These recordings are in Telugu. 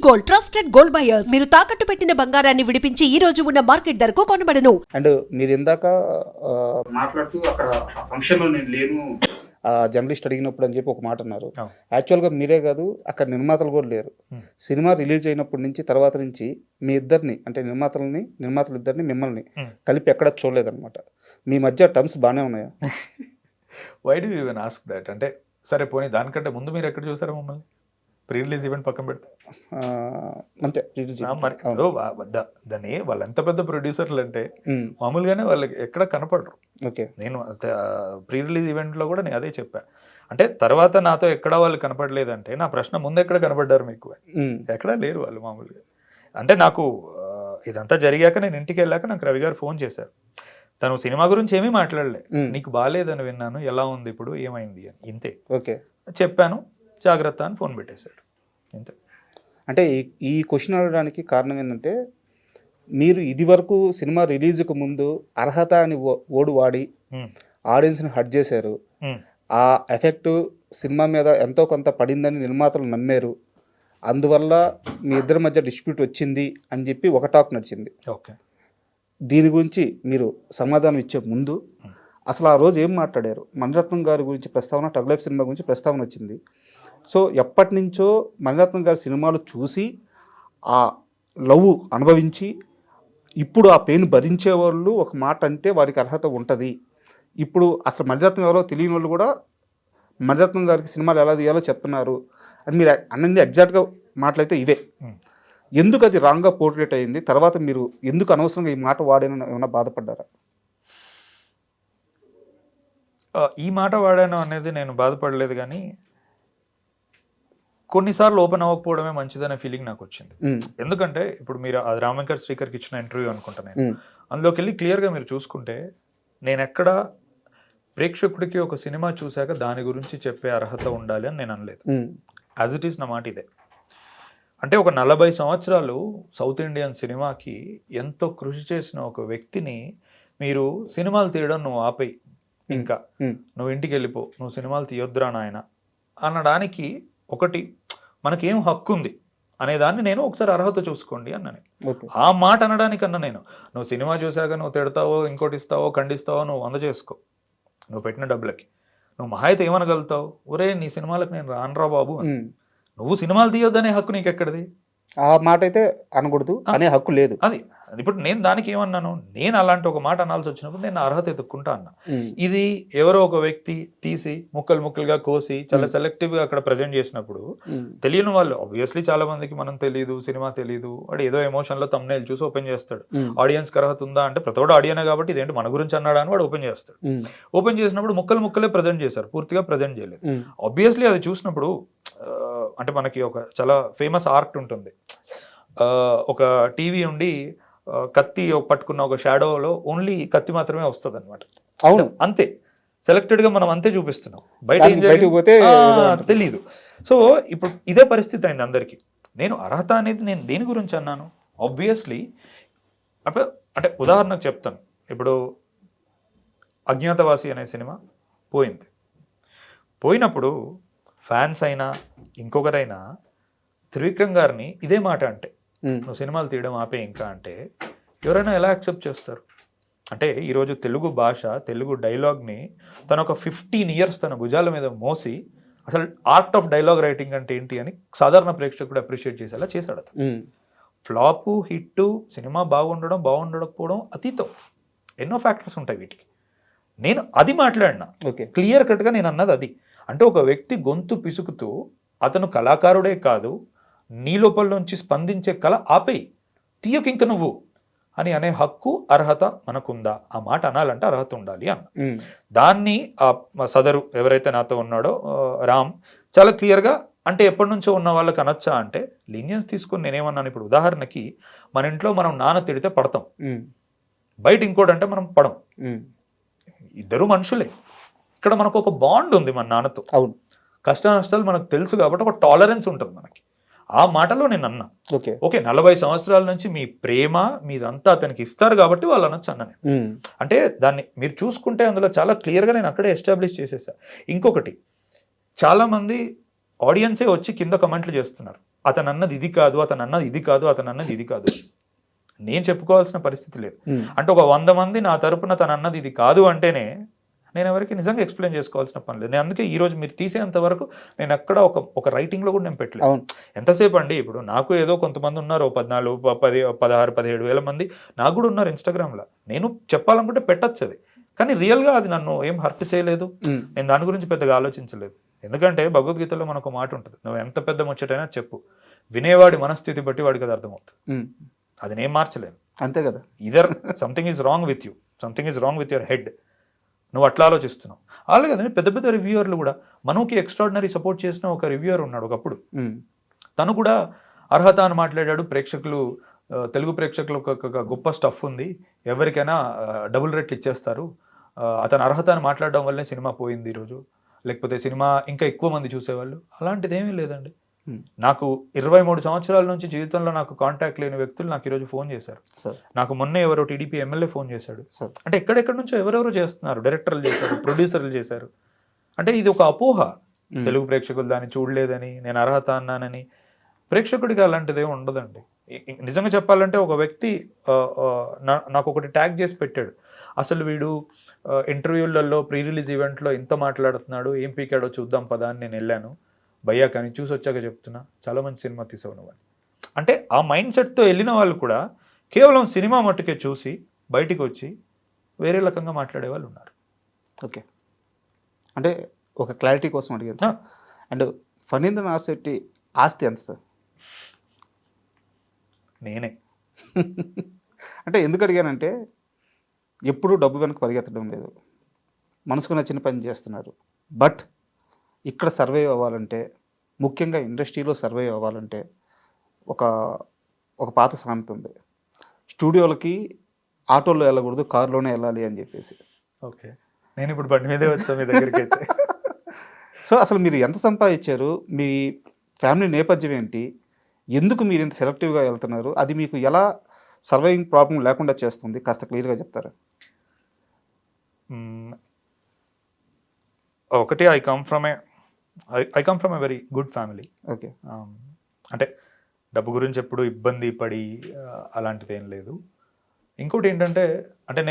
Gold, trusted gold buyers. మీరు తాకట్టు పెట్టిన బంగారాన్ని విడిపించి ఈ రోజు ఉన్న మార్కెట్ ధరకు కొనబడను. అండ్ మీరు ఇందాక మాట్లాడుతూ అక్కడ ఆ ఫంక్షన్ లో నేను లేను జర్నలిస్ట్ అడిగినప్పుడు అని చెప్పి ఒక మాట అన్నారు. యాక్చువల్గా మీరే కాదు, అక్కడ నిర్మాతలు కూడా లేరు. సినిమా రిలీజ్ అయినప్పటి నుంచి తర్వాత నుంచి మీ ఇద్దరిని, అంటే నిర్మాతలు ఇద్దరిని మిమ్మల్ని కలిపి ఎక్కడ చూడలేదన్నమాట. మీ మధ్య టర్మ్స్ బాగానే ఉన్నాయా? Why do you even ask that? అంటే సరే పోనీ దానికంటే ముందు మీరు ఎక్కడ చూసారా మమ్మల్ని? ప్రీ రిలీజ్ ఈవెంట్ పక్కన పెడితే అంతే. దాన్ని వాళ్ళు ఎంత పెద్ద ప్రొడ్యూసర్లు అంటే మామూలుగానే వాళ్ళకి ఎక్కడ కనపడరు. ఓకే, నేను ప్రీ రిలీజ్ ఈవెంట్లో కూడా నేను అదే చెప్పా. అంటే తర్వాత నాతో ఎక్కడ వాళ్ళు కనపడలేదంటే నా ప్రశ్న, ముందు ఎక్కడ కనపడ్డారు మీకు? ఎక్కడా లేరు వాళ్ళు మామూలుగా. అంటే నాకు ఇదంతా జరిగాక నేను ఇంటికి వెళ్ళాక నాకు రవి గారు ఫోన్ చేశారు. తను సినిమా గురించి ఏమీ మాట్లాడలే, నీకు బాగాలేదని విన్నాను, ఎలా ఉంది ఇప్పుడు, ఏమైంది అని, ఇంతే. ఓకే చెప్పాను, జాగ్రత్త అని ఫోన్ పెట్టేశాడు, ఇంతే. అంటే ఈ క్వశ్చన్ అడగడానికి కారణం ఏంటంటే, మీరు ఇది వరకు సినిమా రిలీజ్కు ముందు అర్హత అని ఓడు వాడి ఆడియన్స్ని హర్ట్ చేశారు. ఆ ఎఫెక్ట్ సినిమా మీద ఎంతో కొంత పడిందని నిర్మాతలు నమ్మారు. అందువల్ల మీ ఇద్దరి మధ్య డిస్ప్యూట్ వచ్చింది అని చెప్పి ఒక టాక్ నడిచింది. ఓకే, దీని గురించి మీరు సమాధానం ఇచ్చే ముందు అసలు ఆ రోజు ఏం మాట్లాడారు? మణిరత్నం గారి గురించి ప్రస్తావన, టగ్ లైఫ్ సినిమా గురించి ప్రస్తావన వచ్చింది. సో ఎప్పటి నుంచో మణిరత్నం గారి సినిమాలు చూసి ఆ లవ్ అనుభవించి ఇప్పుడు ఆ పెయిన్ భరించే వాళ్ళు ఒక మాట అంటే వారికి అర్హత ఉంటుంది. ఇప్పుడు అసలు మణిరత్నం ఎవరో తెలియని వాళ్ళు కూడా మణిరత్నం గారికి సినిమాలు ఎలా తీయాలో చెప్తున్నారు అని మీరు అన్నది ఎగ్జాక్ట్గా మాటలైతే ఇవే. ఎందుకు అది రాంగ్గా పోర్ట్రేట్ అయింది? తర్వాత మీరు ఎందుకు అనవసరంగా ఈ మాట వాడానని ఏమైనా బాధపడ్డారా? ఈ మాట వాడాను అనేది నేను బాధపడలేదు, కానీ కొన్నిసార్లు ఓపెన్ అవ్వకపోవడమే మంచిదనే ఫీలింగ్ నాకు వచ్చింది. ఎందుకంటే ఇప్పుడు మీరు అది రామ్ వెంకట్ శ్రీకర్కి ఇచ్చిన ఇంటర్వ్యూ అనుకుంటా, నేను అందులోకి వెళ్ళి క్లియర్గా మీరు చూసుకుంటే నేను ఎక్కడ ప్రేక్షకుడికి ఒక సినిమా చూశాక దాని గురించి చెప్పే అర్హత ఉండాలి అని నేను అనలేదు. యాజ్ ఇట్ ఈస్ నా మాట ఇదే. అంటే ఒక 40 సంవత్సరాలు సౌత్ ఇండియన్ సినిమాకి ఎంతో కృషి చేసిన ఒక వ్యక్తిని మీరు సినిమాలు తీయడం నువ్వు ఆపేయి, ఇంకా నువ్వు ఇంటికి వెళ్ళిపో, నువ్వు సినిమాలు తీయొద్దురా నాయన అనడానికి ఒకటి మనకేం హక్కు ఉంది అనేదాన్ని నేను ఒకసారి అర్హత చూసుకోండి అన్నాను. ఆ మాట అనడానికన్నా నేను, నువ్వు సినిమా చూసాక నువ్వు తిడతావో, ఇంకోటి ఇస్తావో, ఖండిస్తావో, నువ్వు అందజేసుకో, నువ్వు పెట్టిన డబ్బులకి నువ్వు మహా అయితే ఏమనగలుగుతావు? ఒరే నీ సినిమాలకు నేను రానురా బాబు అని. నువ్వు సినిమాలు తీయొద్దనే హక్కు నీకు ఎక్కడిది? ఆ మాట అయితే అనకూడదు అనే హక్కు లేదు. అది ఇప్పుడు నేను దానికి ఏమన్నాను, నేను అలాంటి ఒక మాట అనాల్సి వచ్చినప్పుడు నేను అర్హత ఎత్తుక్కుంటా అన్నా. ఇది ఎవరో ఒక వ్యక్తి తీసి ముక్కలు ముక్కలుగా కోసి చాలా సెలెక్టివ్ గా అక్కడ ప్రజెంట్ చేసినప్పుడు తెలియని వాళ్ళు, ఆబ్వియస్లీ చాలా మందికి మనం తెలియదు, సినిమా తెలియదు, వాడు ఏదో ఎమోషన్ లో తమ్నేల్ చూసి ఓపెన్ చేస్తాడు. ఆడియన్స్ కి అర్హత ఉందా అంటే ప్రతోడు ఆడియనే కాబట్టి ఇదేంటి మన గురించి అన్నాడా అని వాడు ఓపెన్ చేస్తాడు. ఓపెన్ చేసినప్పుడు ముక్కలు ముక్కలే ప్రజెంట్ చేశారు, పూర్తిగా ప్రజెంట్ చేయలేదు. ఆబ్వియస్లీ అది చూసినప్పుడు అంటే మనకి ఒక చాలా ఫేమస్ ఆర్ట్ ఉంటుంది, ఒక టీవీ ఉండి కత్తి పట్టుకున్న ఒక షాడోలో ఓన్లీ కత్తి మాత్రమే వస్తుంది అనమాట. అవును, అంతే సెలెక్టెడ్ గా మనం అంతే చూపిస్తున్నాం, బయట ఏం తెలియదు. సో ఇప్పుడు ఇదే పరిస్థితి అయింది అందరికి. నేను అర్హత అనేది నేను దేని గురించి అన్నాను? ఆబ్వియస్లీ అప్పుడు అంటే ఉదాహరణకు చెప్తాను, ఇప్పుడు అజ్ఞాతవాసి అనే సినిమా పోయినప్పుడు ఫ్యాన్స్ అయినా ఇంకొకరైనా త్రివిక్రమ్ గారిని ఇదే మాట అంటే, నువ్వు సినిమాలు తీయడం ఆపే ఇంకా అంటే ఎవరైనా ఎలా యాక్సెప్ట్ చేస్తారు? అంటే ఈరోజు తెలుగు భాష, తెలుగు డైలాగ్ని తను ఒక 15 years తన భుజాల మీద మోసి అసలు ఆర్ట్ ఆఫ్ డైలాగ్ రైటింగ్ అంటే ఏంటి అని సాధారణ ప్రేక్షకుడు అప్రిషియేట్ చేసేలా చేశాడు అతను. ఫ్లాపు, హిట్, సినిమా బాగుండడం బాగుండకపోవడం అతీతం, ఎన్నో ఫ్యాక్టర్స్ ఉంటాయి వీటికి. నేను అది మాట్లాడినా, క్లియర్ కట్గా నేను అన్నది అది. అంటే ఒక వ్యక్తి గొంతు పిసుకుతూ అతను కళాకారుడే కాదు, నీ లోపల నుంచి స్పందించే కళ ఆపేయి, తీయకు ఇంక నువ్వు అని అనే హక్కు, అర్హత మనకుందా? ఆ మాట అనాలంటే అర్హత ఉండాలి అన్న. దాన్ని ఆ సదరు ఎవరైతే నాతో ఉన్నాడో రామ్ చాలా క్లియర్గా, అంటే ఎప్పటి నుంచో ఉన్న వాళ్ళకి అనొచ్చా అంటే లీనియన్స్ తీసుకుని నేనేమన్నాను, ఇప్పుడు ఉదాహరణకి మన ఇంట్లో మనం నాన్న తిడితే పడతాం, బయట ఇంకోటి మనం పడం, ఇద్దరు మనుషులే. ఇక్కడ మనకు ఒక బాండ్ ఉంది మన నాన్నతో, అవును, కష్ట నష్టాలు మనకు తెలుసు కాబట్టి ఒక టాలరెన్స్ ఉంటుంది మనకి. ఆ మాటలో నేను అన్నా, ఓకే 40 సంవత్సరాల నుంచి మీ ప్రేమ మీదంతా అతనికి ఇస్తారు కాబట్టి వాళ్ళు అనొచ్చు అన్న నేను. అంటే దాన్ని మీరు చూసుకుంటే అందులో చాలా క్లియర్గా నేను అక్కడే ఎస్టాబ్లిష్ చేసేసా. ఇంకొకటి, చాలా మంది ఆడియన్సే వచ్చి కింద కమెంట్లు చేస్తున్నారు, అతను అన్నది ఇది కాదు, అతను అన్నది ఇది కాదు, అతను అన్నది ఇది కాదు, నేను చెప్పుకోవాల్సిన పరిస్థితి లేదు. అంటే ఒక 100 మంది నా తరపున తను అన్నది ఇది కాదు అంటేనే నేను ఎవరికి నిజంగా ఎక్స్ప్లెయిన్ చేసుకోవాల్సిన పని లేదు. నేను అందుకే ఈ రోజు మీరు తీసేంత వరకు నేను ఎక్కడ ఒక రైటింగ్లో కూడా నేను పెట్టలేదు. ఎంతసేపు అండి, ఇప్పుడు నాకు ఏదో కొంతమంది ఉన్నారు, 14, 10, 16, 17 వేల మంది నాకు కూడా ఉన్నారు ఇన్స్టాగ్రామ్లో. నేను చెప్పాలనుకుంటే పెట్టచ్చు అది, కానీ రియల్గా అది నన్ను ఏం హర్ట్ చేయలేదు. నేను దాని గురించి పెద్దగా ఆలోచించలేదు. ఎందుకంటే భగవద్గీతలో మనకు మాట ఉంటుంది, నువ్వు ఎంత పెద్ద ముచ్చటైనా చెప్పు, వినేవాడి మనస్థితి బట్టి వాడికి అది అర్థమవుతుంది. అది నేను మార్చలేను, అంతే కదా. Either something is wrong with you, something is wrong with your head. నువ్వు అట్లా ఆలోచిస్తున్నావు. అలాగే కదండి పెద్ద పెద్ద రివ్యూవర్లు కూడా, మనకి ఎక్స్ట్రాడినరీ సపోర్ట్ చేసిన ఒక రివ్యూవర్ ఉన్నాడు ఒకప్పుడు, తను కూడా అర్హత అని మాట్లాడాడు. ప్రేక్షకులు, తెలుగు ప్రేక్షకులు ఒక గొప్ప స్టఫ్ ఉంది, ఎవరికైనా డబుల్ రేట్లు ఇచ్చేస్తారు, అతను అర్హత అని మాట్లాడడం వల్లే సినిమా పోయింది ఈరోజు, లేకపోతే సినిమా ఇంకా ఎక్కువ మంది చూసేవాళ్ళు. అలాంటిది ఏమీ లేదండి. నాకు 23 సంవత్సరాల నుంచి జీవితంలో నాకు కాంటాక్ట్ లేని వ్యక్తులు నాకు ఈరోజు ఫోన్ చేశారు. నాకు మొన్నే ఎవరో టీడీపీ ఎమ్మెల్యే ఫోన్ చేశాడు. అంటే ఎక్కడెక్కడి నుంచో ఎవరెవరో చేస్తున్నారు, డైరెక్టర్లు చేశారు, ప్రొడ్యూసర్లు చేశారు. అంటే ఇది ఒక అపోహ, తెలుగు ప్రేక్షకులు దాన్ని చూడలేదని, నేను అర్హత అన్నానని. ప్రేక్షకుడికి అలాంటిది ఏమి ఉండదండి. నిజంగా చెప్పాలంటే ఒక వ్యక్తి నాకు ఒకటి ట్యాగ్ చేసి పెట్టాడు, అసలు వీడు ఇంటర్వ్యూలలో ప్రీ రిలీజ్ ఈవెంట్లో ఇంత మాట్లాడుతున్నాడు, ఏం పీకాడో చూద్దాం పదా అని నేను వెళ్ళాను. భయ్యా కానీ చూసి వచ్చాక చెప్తున్నా, చాలా మంచి సినిమా తీసావు నువ్వు అని. అంటే ఆ మైండ్ సెట్తో వెళ్ళిన వాళ్ళు కూడా కేవలం సినిమా మట్టుకే చూసి బయటికి వచ్చి వేరే రకంగా మాట్లాడే వాళ్ళు ఉన్నారు. ఓకే, అంటే ఒక క్లారిటీ కోసం అడిగాను. అండ్ ఫణీంద్ర నాథ్ శెట్టి ఆస్తి ఎంత సార్? నేనే. అంటే ఎందుకు అడిగానంటే, ఎప్పుడూ డబ్బు వెనక పరిగెత్తడం లేదు, మనసుకు నచ్చిన పని చేస్తున్నారు. బట్ ఇక్కడ సర్వైవ్ అవ్వాలంటే, ముఖ్యంగా ఇండస్ట్రీలో సర్వైవ్ అవ్వాలంటే ఒక పాత సామెత ఉంది, స్టూడియోలకి ఆటోలో వెళ్ళకూడదు, కారులోనే వెళ్ళాలి అని చెప్పేసి. ఓకే, నేను ఇప్పుడు బండి మీదే వచ్చాను మీ దగ్గరికి అయితే. సో అసలు మీరు ఎంత సంపాదించారు, మీ ఫ్యామిలీ నేపథ్యం ఏంటి, ఎందుకు మీరు ఇంత సెలెక్టివ్గా వెళ్తున్నారు, అది మీకు ఎలా సర్వైవింగ్ ప్రాబ్లం లేకుండా చేస్తుంది, కాస్త క్లియర్గా చెప్తారా? ఒకటి, I come from a very good family. Okay, అంటే డబ్బు గురించి ఎప్పుడు ఇబ్బంది పడి అలాంటిది ఏం లేదు. ఇంకోటి ఏంటంటే, అంటే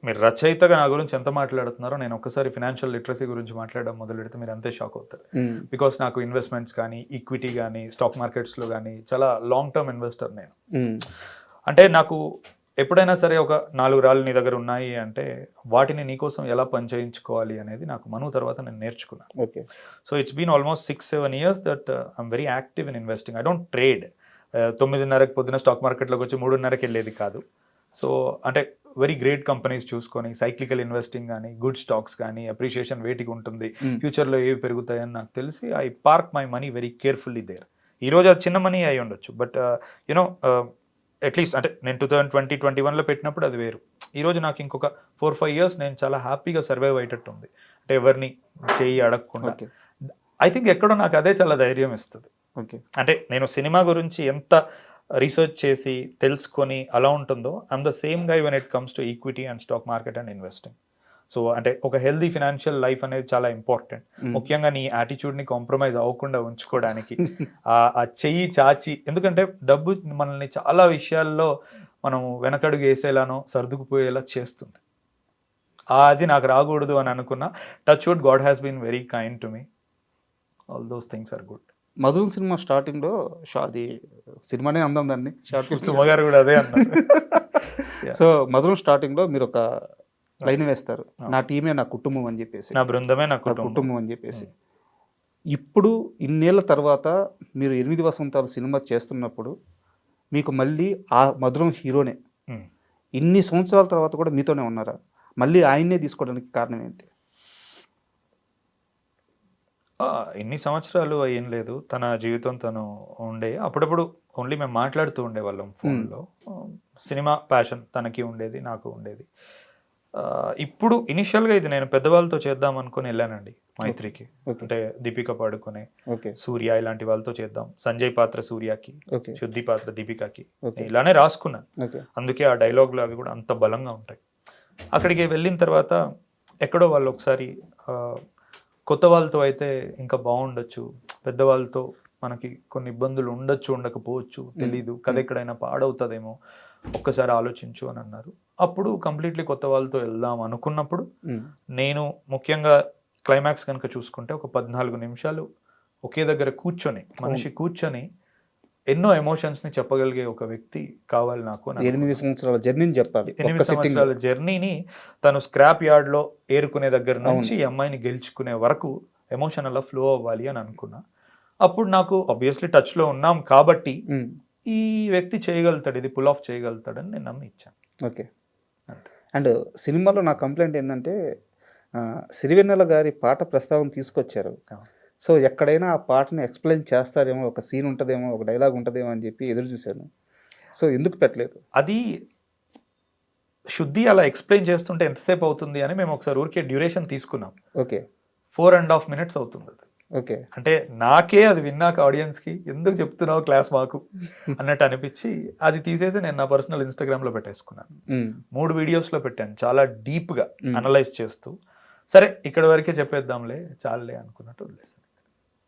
మీరు రచయితగా నా గురించి ఎంత మాట్లాడుతున్నారో, నేను ఒక్కసారి ఫినాన్షియల్ లిటరసీ గురించి మాట్లాడడం మొదలు పెడితే మీరు అంతే షాక్ అవుతారు. బికాస్ నాకు ఇన్వెస్ట్మెంట్స్ కానీ, ఈక్విటీ కానీ, స్టాక్ మార్కెట్స్లో కానీ చాలా లాంగ్ టర్మ్ ఇన్వెస్టర్ నేను. అంటే నాకు ఎప్పుడైనా సరే ఒక 4 రాళ్ళు నీ దగ్గర ఉన్నాయి అంటే వాటిని నీకోసం ఎలా పనిచేయించుకోవాలి అనేది నాకు మను తర్వాత నేను నేర్చుకున్నాను. Okay, so it's been almost 6-7 years that I'm very active in investing. I don't trade. 9:30కి పొద్దున స్టాక్ మార్కెట్లోకి వచ్చి 3:30కి వెళ్ళేది కాదు. సో అంటే వెరీ గ్రేట్ కంపెనీస్ చూసుకొని, సైక్లికల్ ఇన్వెస్టింగ్ కానీ, గుడ్ స్టాక్స్ కానీ, అప్రిషియేషన్ వేటికి ఉంటుంది, ఫ్యూచర్లో ఏవి పెరుగుతాయని నాకు తెలిసి I park my money very carefully there. ఈరోజు అది చిన్న మనీ అయి ఉండొచ్చు, బట్ యునో అట్లీస్ట్ అంటే నేను 2020-21లో పెట్టినప్పుడు అది వేరు. ఈరోజు నాకు ఇంకొక 4-5 years నేను చాలా హ్యాపీగా సర్వైవ్ అయ్యేటట్టు ఉంది, అంటే ఎవరిని చేయి అడగకుండా. ఐ థింక్ ఎక్కడో నాకు అదే చాలా ధైర్యం ఇస్తుంది. ఓకే, అంటే నేను సినిమా గురించి ఎంత రీసెర్చ్ చేసి తెలుసుకొని అలా ఉంటుందో, I'm the same guy when it comes to equity and stock market and investing. So అంటే ఒక హెల్దీ ఫినాన్షియల్ లైఫ్ అనేది చాలా ఇంపార్టెంట్. ముఖ్యంగా నీ యాటిట్యూడ్ని కాంప్రమైజ్ అవ్వకుండా ఉంచుకోవడానికి ఆ చెయ్యి చాచి, ఎందుకంటే డబ్బు మనల్ని చాలా విషయాల్లో మనం వెనకడుగు వేసేలానో సర్దుకుపోయేలా చేస్తుంది. అది నాకు రాకూడదు అని అనుకున్నా. Touch wood, God has been very kind to me. All those things are good. Madhuram cinema స్టార్టింగ్లో అది సినిమానే అందం దాన్ని, షార్ట్ ఫిల్మ్ సుమ గారు కూడా అదే అన్నారు. సో మధురం స్టార్టింగ్లో మీరు ఒక లైన్ వేస్తారు, నా టీమే నా కుటుంబం అని చెప్పేసి, నా బృందమే నా కుటుంబం అని చెప్పేసి. ఇప్పుడు ఇన్నేళ్ల తర్వాత మీరు 8 వసంతాలు సినిమా చేస్తున్నప్పుడు మీకు మళ్ళీ ఆ మధురం హీరోనే ఇన్ని సంవత్సరాల తర్వాత కూడా మీతోనే ఉన్నారా? మళ్ళీ ఆయన్నే తీసుకోవడానికి కారణం ఏంటి? ఇన్ని సంవత్సరాలు ఏం లేదు, తన జీవితం తను ఉండే. అప్పుడప్పుడు ఓన్లీ మేము మాట్లాడుతూ ఉండేవాళ్ళం ఫోన్లో. సినిమా ప్యాషన్ తనకి ఉండేది, నాకు ఉండేది. ఇప్పుడు ఇనిషియల్గా ఇది నేను పెద్దవాళ్ళతో చేద్దాం అనుకుని వెళ్ళానండి మైత్రికి. అంటే దీపిక పాడుకునే, సూర్య ఇలాంటి వాళ్ళతో చేద్దాం, సంజయ్ పాత్ర సూర్యకి, శుద్ధి పాత్ర దీపికకి, ఇలానే రాసుకున్నాను. అందుకే ఆ డైలాగులు అవి కూడా అంత బలంగా ఉంటాయి. అక్కడికి వెళ్ళిన తర్వాత ఎక్కడో వాళ్ళు ఒకసారి కొత్త వాళ్ళతో అయితే ఇంకా బాగుండొచ్చు, పెద్దవాళ్ళతో మనకి కొన్ని ఇబ్బందులు ఉండొచ్చు ఉండకపోవచ్చు తెలీదు, కథ ఎక్కడైనా పాడవుతుందేమో, ఒక్కసారి ఆలోచించు అని అన్నారు. అప్పుడు కంప్లీట్లీ కొత్త వాళ్ళతో వెళ్దాం అనుకున్నప్పుడు నేను ముఖ్యంగా క్లైమాక్స్ కనుక చూసుకుంటే ఒక 14 నిమిషాలు ఒకే దగ్గర కూర్చొని మనిషి కూర్చొని ఎన్నో ఎమోషన్స్ ని చెప్పగలిగే ఒక వ్యక్తి కావాలి నాకు. 8 సంవత్సరాల జర్నీని చెప్పాలి. 8 సంవత్సరాల జర్నీని తను స్క్రాప్ యార్డ్ లో ఏరుకునే దగ్గర నుంచి ఈ అమ్మాయిని గెలుచుకునే వరకు ఎమోషనల్ ఫ్లో అవ్వాలి అని అనుకున్నా. అప్పుడు నాకు ఆబ్వియస్లీ టచ్ లో ఉన్నాం కాబట్టి ఈ వ్యక్తి చేయగలుగుతాడు, ఇది పుల్ ఆఫ్ చేయగలుగుతాడని నేను నమ్మి ఇచ్చాను. ఓకే. అండ్ సినిమాలో నా కంప్లైంట్ ఏంటంటే సిరివెన్నెల గారి పాట ప్రస్తావన తీసుకొచ్చారు. సో ఎక్కడైనా ఆ పాటని ఎక్స్ప్లెయిన్ చేస్తారేమో, ఒక సీన్ ఉంటుందేమో, ఒక డైలాగ్ ఉంటుందేమో అని చెప్పి ఎదురు చూశాను. సో ఎందుకు పెట్టలేదు? అది శుద్ధి అలా ఎక్స్ప్లెయిన్ చేస్తుంటే ఎంతసేపు అవుతుంది అని మేము ఒకసారి ఊరికే డ్యూరేషన్ తీసుకున్నాం. ఓకే. 4.5 minutes అవుతుంది అది. ఓకే. అంటే నాకే అది విన్నాక ఆడియన్స్కి ఎందుకు చెప్తున్నావు క్లాస్ మాకు అన్నట్టు అనిపించి అది తీసేసి నేను నా పర్సనల్ ఇన్స్టాగ్రామ్లో పెట్టేసుకున్నాను. 3 వీడియోస్లో పెట్టాను చాలా డీప్గా అనలైజ్ చేస్తూ. సరే ఇక్కడ వరకే చెప్పేద్దాంలే చాలులే అనుకున్నట్టు వదిలేసాను.